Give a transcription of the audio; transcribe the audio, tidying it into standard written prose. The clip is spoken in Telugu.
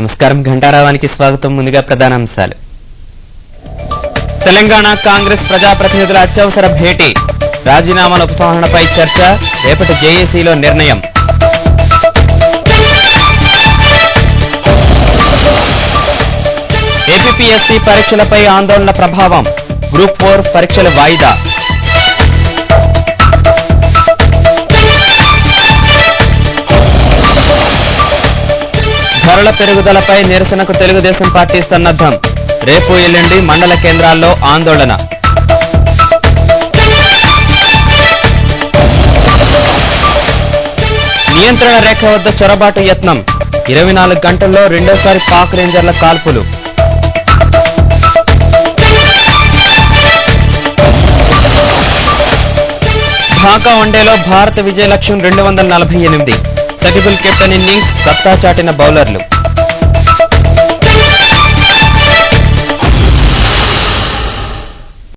నమస్కారం. ఘంటారావానికి స్వాగతం. ముందుగా ప్రధానాంశాలు. తెలంగాణ కాంగ్రెస్ ప్రజాప్రతినిధుల అత్యవసర భేటీ, రాజీనామాల ఉపసంహరణపై చర్చ, రేపటి జేఏసీలో నిర్ణయం. ఏపీపీఎస్సీ పరీక్షలపై ఆందోళన ప్రభావం, గ్రూప్ 4 పరీక్షల వాయిదా. ధరల పెరుగుదలపై నిరసనకు తెలుగుదేశం పార్టీ సన్నద్ధం, రేపు ఎల్లుండి మండల కేంద్రాల్లో ఆందోళన. నియంత్రణ రేఖ వద్ద చొరబాటు యత్నం, 24 గంటల్లో రెండోసారి పాక్ రేంజర్ల కాల్పులు. ఢాకా వన్డేలో భారత విజయ లక్ష్యం 248. సకిబుల్ కెప్టెన్ ఇన్నింగ్స్, సత్తా చాటిన బౌలర్లు.